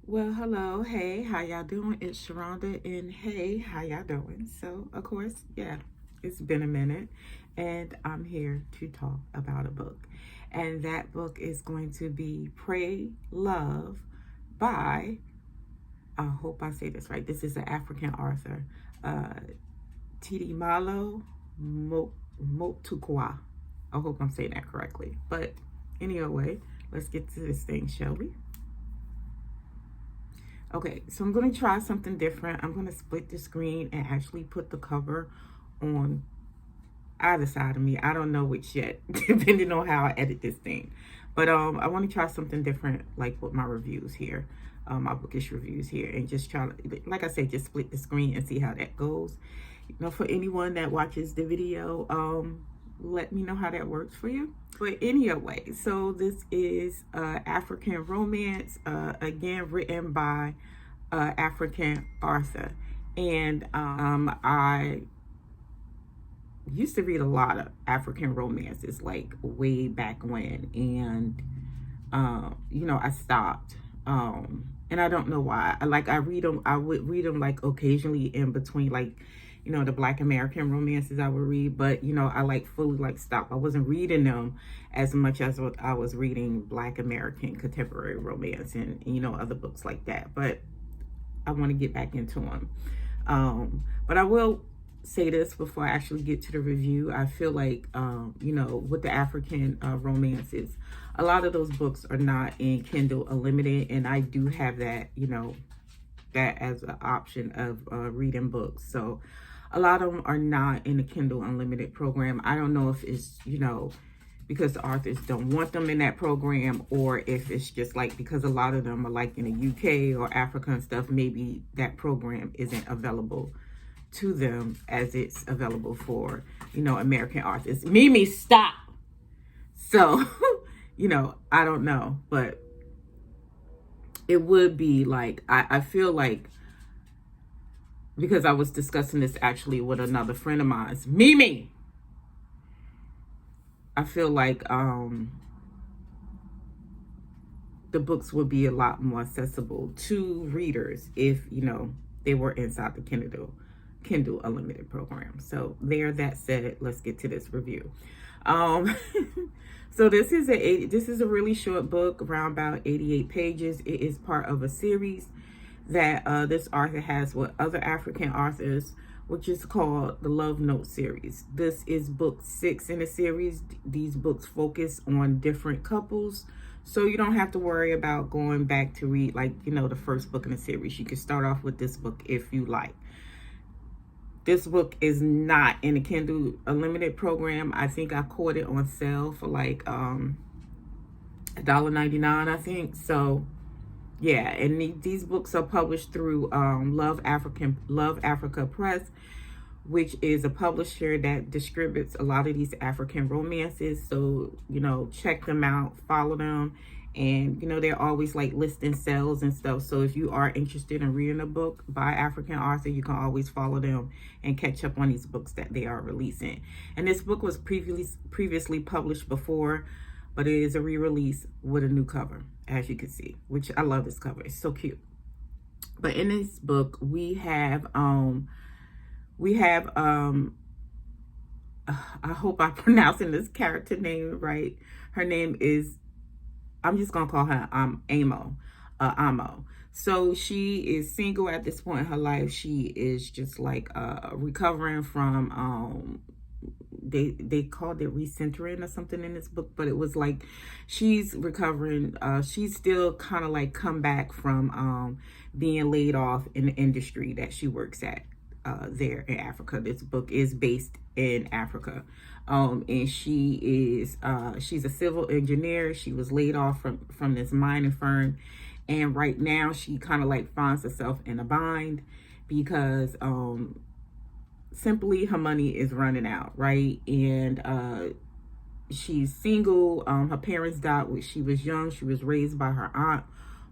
Well, hello, hey, how y'all doing? It's Sharonda, and hey, how y'all doing? So, of course, yeah, it's been a minute, and I'm here to talk about a book. And that book is going to be Pray, Love by, I hope I say this right, this is an African author, uh, Tidimalo Motukwa. I hope I'm saying that correctly. But anyway, let's get to this thing, shall we? Okay, so I'm going to try something different. I'm going to split the screen and actually put the cover on either side of me. I don't know which yet, depending on how I edit this thing. But I want to try something different, like with my reviews here, my bookish reviews here, and just try, like I said, just split the screen and see how that goes. You know, for anyone that watches the video, let me know how that works for you. But anyway, so this is African romance, again written by African author, and I used to read a lot of African romances, like way back when, and I stopped, and I don't know why. I read them. I would read them like occasionally in between, like the Black American romances I would read, but I like fully like stopped. I wasn't reading them as much as what I was reading Black American contemporary romance and other books like that. But I want to get back into them. But I will say this before I actually get to the review. I feel like, with the African romances, a lot of those books are not in Kindle Unlimited, and I do have that, that as an option of reading books. So a lot of them are not in the Kindle Unlimited program. I don't know if it's, because the authors don't want them in that program, or if it's just like because a lot of them are like in the UK or Africa and stuff, maybe that program isn't available to them as it's available for American authors. Mimi, stop. So I don't know, but it would be like I feel like, because I was discussing this actually with another friend of mine, Mimi, I feel like the books would be a lot more accessible to readers if they were inside the Kindle Unlimited program. So that said, let's get to this review. So this is a really short book, around about 88 pages. It is part of a series that this author has with other African authors, which is called the Love Note series. This is book 6 in the series. These books focus on different couples, so you don't have to worry about going back to read the first book in the series. You can start off with this book if you like. This book is not in the Kindle Unlimited program. I think I caught it on sale for like $1.99, I think. So yeah, and these books are published through Love Africa Press, which is a publisher that distributes a lot of these African romances. So check them out, follow them, and they're always like listing sales and stuff. So if you are interested in reading a book by African author, you can always follow them and catch up on these books that they are releasing. And this book was previously published before, but it is a re-release with a new cover, as you can see, which I love this cover. It's so cute. But in this book, we have I hope I'm pronouncing this character name right. Her name is, I'm just gonna call her Amo. So she is single at this point in her life. She is just like recovering from they called it recentering or something in this book, but it was like she's recovering. She's still kind of like come back from being laid off in the industry that she works at there in Africa. This book is based in Africa. And she's a civil engineer. She was laid off from this mining firm, and right now she kind of like finds herself in a bind because simply her money is running out, right? And she's single. Her parents died when she was young. She was raised by her aunt,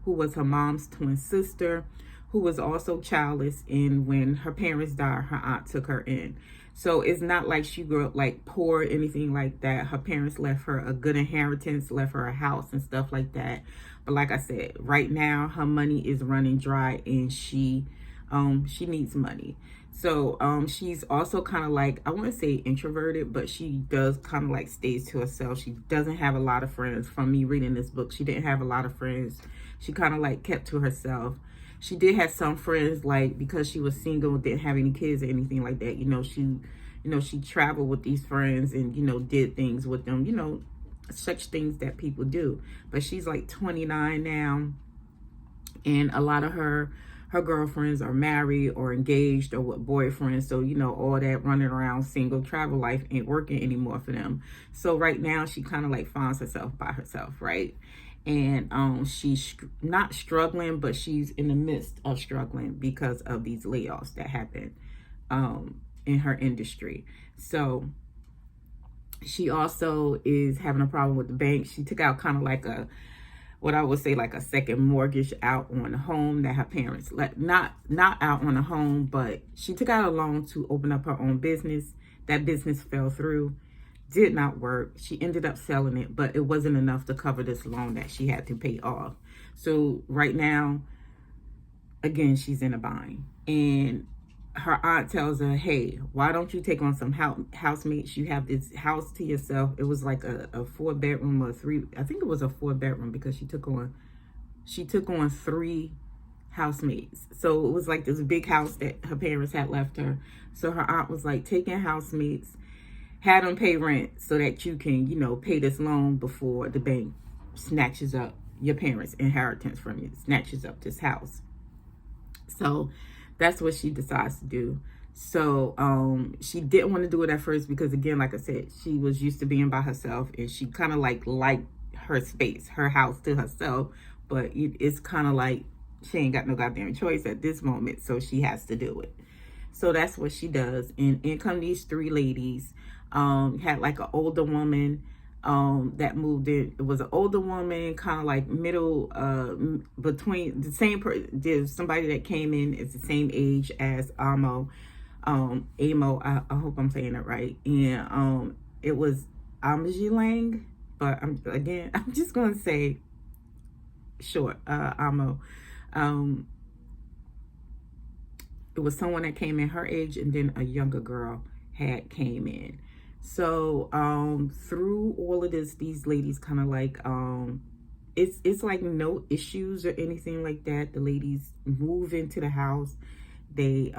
who was her mom's twin sister, who was also childless. And when her parents died, her aunt took her in. So it's not like she grew up like poor or anything like that. Her parents left her a good inheritance, left her a house and stuff like that. But like I said, right now her money is running dry, and she needs money. So she's also kind of like, I wouldn't say introverted, but she does kind of like stays to herself. She doesn't have a lot of friends. From me reading this book, she didn't have a lot of friends. She kind of like kept to herself. She did have some friends, like, because she was single, didn't have any kids or anything like that. She traveled with these friends and, did things with them, such things that people do. But she's like 29 now, and a lot of her girlfriends are married or engaged or with boyfriends. So, all that running around single travel life ain't working anymore for them. So right now she kind of like finds herself by herself, right? And she's not struggling, but she's in the midst of struggling because of these layoffs that happen in her industry. So she also is having a problem with the bank. She took out kind of like what I would say like a second mortgage out on a home that her parents let, not out on a home, but she took out a loan to open up her own business. That business fell through, did not work. She ended up selling it, but it wasn't enough to cover this loan that she had to pay off. So right now, again, she's in a bind. And her aunt tells her, hey, why don't you take on some housemates? You have this house to yourself. It was like a 4-bedroom or I think it was a 4-bedroom, because she took on 3 housemates. So it was like this big house that her parents had left her. So her aunt was like, take in housemates, had them pay rent so that you can, pay this loan before the bank snatches up your parents' inheritance from you, snatches up this house. So that's what she decides to do. So she didn't want to do it at first because, again, like I said, she was used to being by herself, and she kind of liked her space, her house to herself. But it's kind of like she ain't got no goddamn choice at this moment, so she has to do it. So that's what she does. And in come these 3 ladies. Had like an older woman that moved in. It was an older woman, kind of like middle, between the same there's somebody that came in is the same age as Amo. I hope I'm saying it right. And it was Amjilang, but I'm just gonna say short, Amo. It was someone that came in her age, and then a younger girl came in. So through all of this, these ladies kind of like it's like no issues or anything like that. The ladies move into the house. They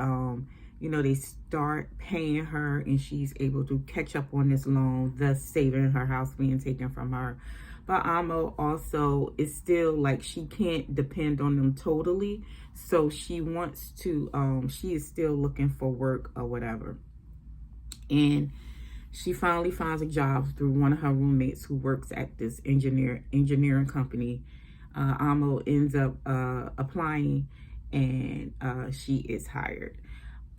they start paying her, and she's able to catch up on this loan, thus saving her house being taken from her. But Amo also is still like, she can't depend on them totally. So she wants to, she is still looking for work or whatever. And she finally finds a job through one of her roommates who works at this engineering company. Amo ends up applying, and she is hired.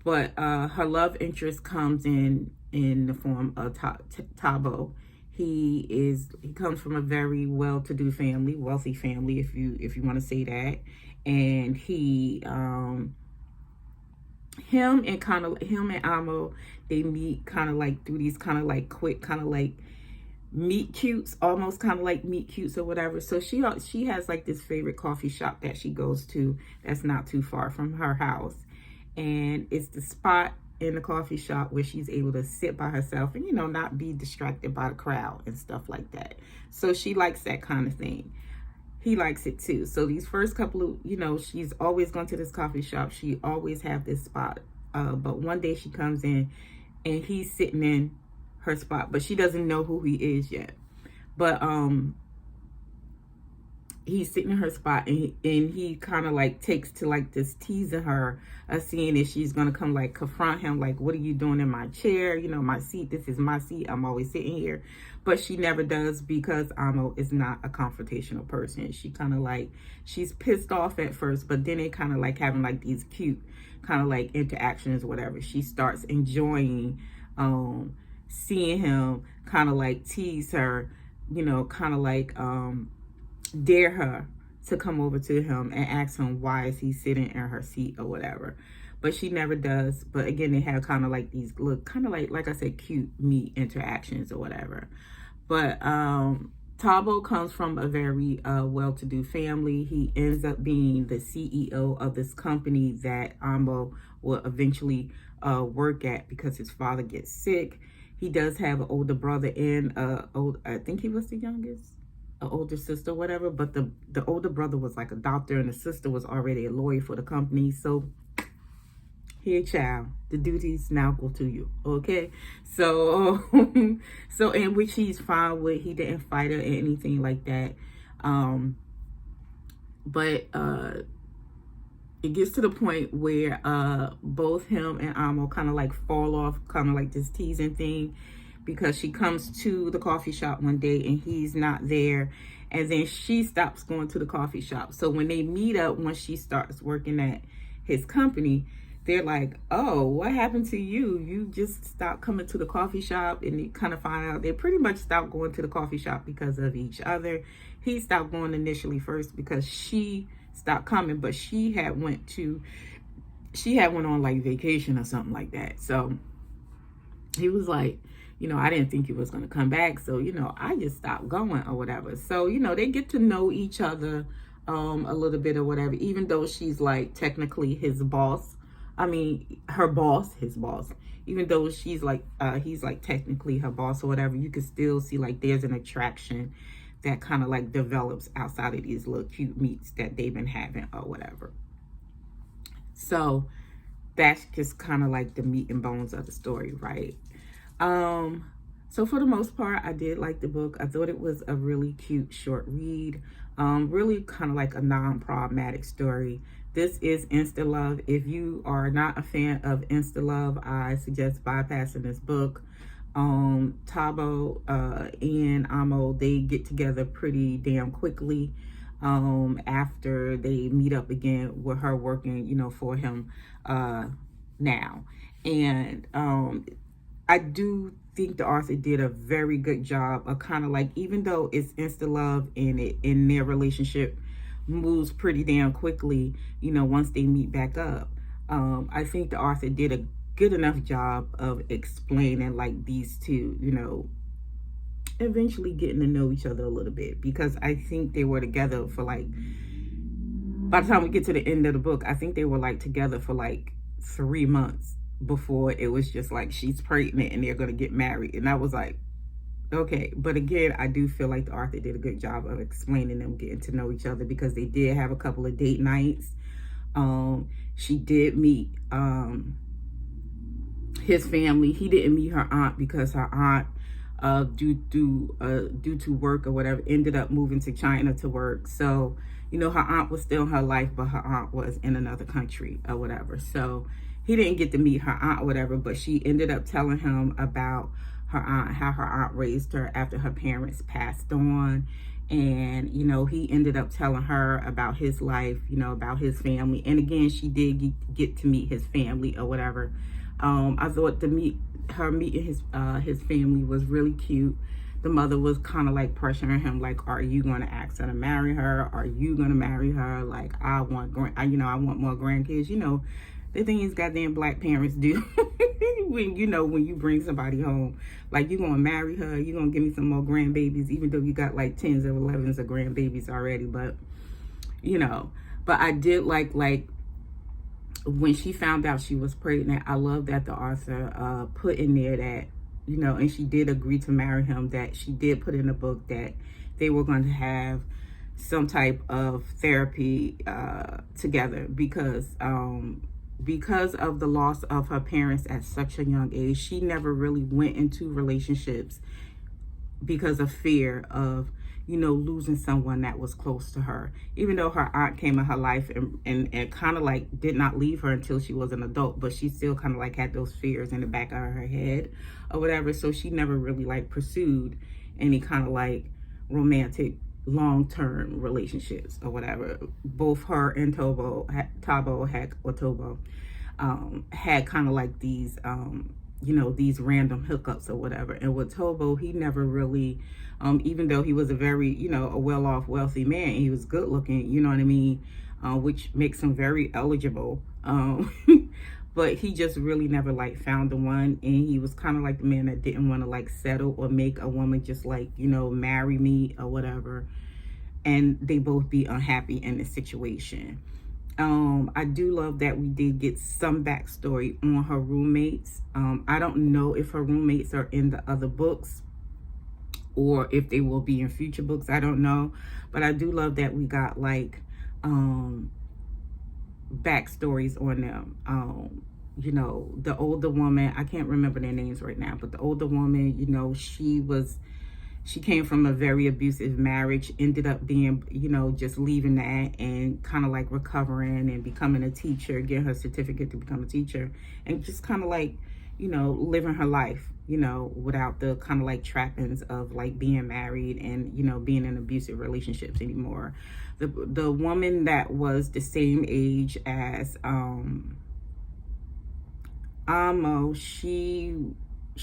But her love interest comes in the form of Tabo. He comes from a very well-to-do family, wealthy family, if you want to say that. And him and Amo, they meet kind of like through these kind of like quick kind of like meet cutes, almost kind of like meet cutes or whatever. So she has like this favorite coffee shop that she goes to that's not too far from her house, and it's the spot in the coffee shop where she's able to sit by herself and not be distracted by the crowd and stuff like that. So she likes that kind of thing. He likes it too. So these first couple of, she's always going to this coffee shop. She always have this spot. But one day she comes in and he's sitting in her spot, but she doesn't know who he is yet. But he's sitting in her spot, and he kind of like takes to like this teasing her, seeing if she's gonna come like confront him, like, what are you doing in my chair? My seat, this is my seat, I'm always sitting here. But she never does, because Amo is not a confrontational person. She kind of like, she's pissed off at first, but then they kind of like having like these cute kind of like interactions or whatever. She starts enjoying seeing him kind of like tease her, kind of like dare her to come over to him and ask him why is he sitting in her seat or whatever. but she never does. But again, they have kind of like these look, kind of like I said, cute meet interactions or whatever. But Tabo comes from a very well-to-do family. He ends up being the CEO of this company that Amo will eventually work at because his father gets sick. He does have an older brother and I think he was the youngest, an older sister, whatever. But the older brother was like a doctor, and the sister was already a lawyer for the company. So here, child, the duties now go to you, okay? So, so in which he's fine with. He didn't fight her or anything like that. But it gets to the point where both him and Amo kind of like fall off, kind of like this teasing thing, because she comes to the coffee shop one day and he's not there, and then she stops going to the coffee shop. So when they meet up, once she starts working at his company, they're like, oh, what happened to you? You just stopped coming to the coffee shop. And they kind of find out they pretty much stopped going to the coffee shop because of each other. He stopped going initially first because she stopped coming, but she had went on like vacation or something like that. So he was like, you know, I didn't think you was going to come back. So, you know, I just stopped going or whatever. So, you know, they get to know each other a little bit or whatever, even though she's like technically his boss. I mean, her boss, his boss, even though she's like, he's like technically her boss or whatever, you can still see like there's an attraction that kind of like develops outside of these little cute meets that they've been having or whatever. So that's just kind of like the meat and bones of the story, right? So for the most part, I did like the book. I thought it was a really cute short read. Really kind of like a non-problematic story. This is Insta Love. If you are not a fan of Insta Love, I suggest bypassing this book. Tabo and Amo, they get together pretty damn quickly after they meet up again with her working, you know, for him now. And I do think the author did a very good job of kind of like, even though it's Insta Love and it in their relationship moves pretty damn quickly, you know, once they meet back up. I think the author did a good enough job of explaining like these two, you know, eventually getting to know each other a little bit, because I think they were together for like, by the time we get to the end of the book, I think they were like together for like 3 months before it was just like she's pregnant and they're gonna get married. And I was like, okay. But again, I do feel like the author did a good job of explaining them getting to know each other, because they did have a couple of date nights. She did meet his family. He didn't meet her aunt because her aunt, due to work or whatever, ended up moving to China to work. So, you know, her aunt was still in her life, but her aunt was in another country or whatever. So he didn't get to meet her aunt or whatever, but she ended up telling him about her aunt, how her aunt raised her after her parents passed on. And, you know, he ended up telling her about his life, you know, about his family. And again, she did get to meet his family or whatever. I thought meeting his family was really cute. The mother was kind of like pressuring him, like, are you going to ask her to marry her? Are you going to marry her? Like, I want more grandkids. You know, the things goddamn black parents do when you bring somebody home, like, you gonna marry her, you gonna give me some more grandbabies, even though you got like 10s or 11s of grandbabies already. But, you know, but I did like when she found out she was pregnant, I love that the author put in there that, you know, and she did agree to marry him, that she did put in the book that they were going to have some type of therapy together, because of the loss of her parents at such a young age. She never really went into relationships because of fear of, you know, losing someone that was close to her. Even though her aunt came in her life and kind of like did not leave her until she was an adult, but she still kind of like had those fears in the back of her head or whatever. So she never really like pursued any kind of like romantic long-term relationships or whatever. Both her and Tabo had kind of like these you know, these random hookups or whatever. And with Tobo, he never really, even though he was a very, you know, a well-off, wealthy man, and he was good looking, you know what I mean, which makes him very eligible. but he just really never like found the one, and he was kind of like the man that didn't want to like settle or make a woman just like, you know, marry me or whatever, and they both be unhappy in the situation. I do love that we did get some backstory on her roommates. I don't know if her roommates are in the other books or if they will be in future books. I don't know, but I do love that we got like backstories on them. You know, the older woman, I can't remember their names right now, but the older woman, you know, she came from a very abusive marriage, ended up being, you know, just leaving that and kind of like recovering and becoming a teacher, getting her certificate to become a teacher, and just kind of like, you know, living her life, you know, without the kind of like trappings of like being married and, you know, being in abusive relationships anymore. The woman that was the same age as Amo, she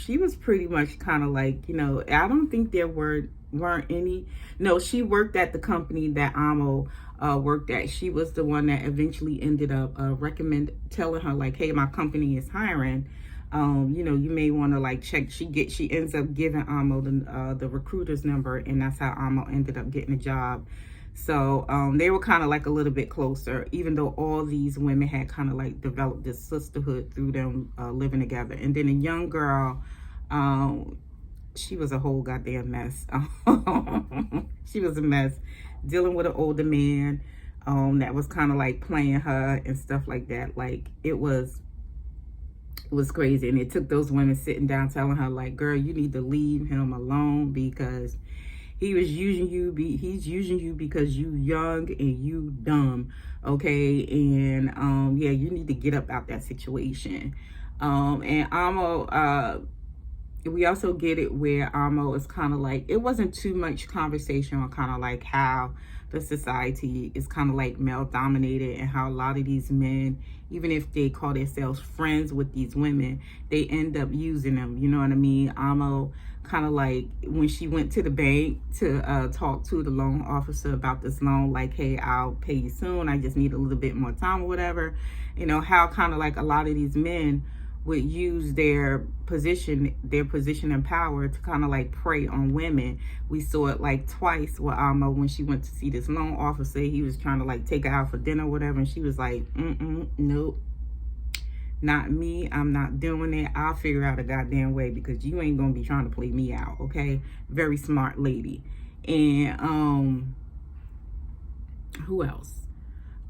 was pretty much kind of like, you know, I don't think there weren't any. No, she worked at the company that Amo worked at. She was the one that eventually ended up telling her like, hey, my company is hiring. You know, you may want to like check. She ends up giving Amo the recruiter's number, and that's how Amo ended up getting a job. So they were kind of like a little bit closer, even though all these women had kind of like developed this sisterhood through them living together. And then a young girl, she was a whole goddamn mess. She was a mess, dealing with an older man that was kind of like playing her and stuff like that. Like it was crazy. And it took those women sitting down telling her like, girl, you need to leave him alone because he was using you. He's using you because you young and you dumb, okay? And yeah, you need to get up out that situation. And Amo, we also get it where Amo is kind of like, it wasn't too much conversation on kind of like how the society is kind of like male dominated, and how a lot of these men, even if they call themselves friends with these women, they end up using them. You know what I mean? Amo kind of like when she went to the bank to talk to the loan officer about this loan, like, hey, I'll pay you soon, I just need a little bit more time or whatever. You know, how kind of like a lot of these men would use their position and power to kind of like prey on women. We saw it like twice with Alma when she went to see this loan officer. He was trying to like take her out for dinner or whatever, and she was like, nope, not me, I'm not doing it. I'll figure out a goddamn way because you ain't gonna be trying to play me out, okay? Very smart lady. And who else?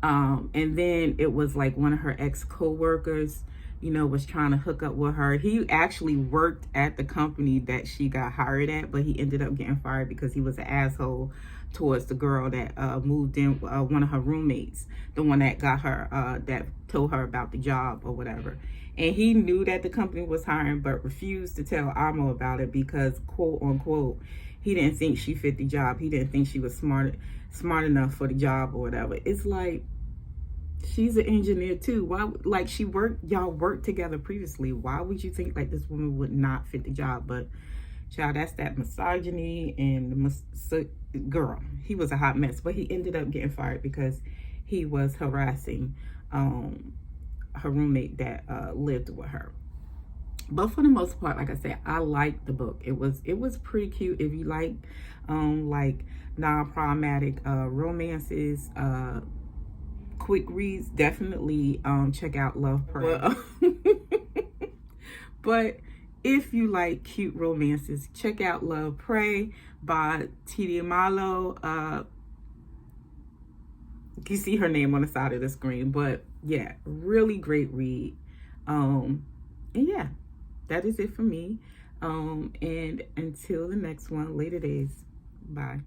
And then it was like one of her ex-co-workers, you know, was trying to hook up with her. He actually worked at the company that she got hired at, but he ended up getting fired because he was an asshole towards the girl that moved in, one of her roommates, the one that got her, that told her about the job or whatever. And he knew that the company was hiring, but refused to tell Amo about it because, quote unquote, he didn't think she fit the job. He didn't think she was smart enough for the job or whatever. It's like, she's an engineer too. Why, like, y'all worked together previously. Why would you think like this woman would not fit the job? But child, that's that misogyny. And girl, he was a hot mess, but he ended up getting fired because he was harassing her roommate that lived with her. But for the most part, like I said, I liked the book. It was pretty cute. If you like non-problematic romances, quick reads, definitely check out Love Pray. But if you like cute romances, check out Love Pray by Tidimalo. You see her name on the side of the screen, but yeah, really great read. And yeah, that is it for me. And until the next one, later days. Bye.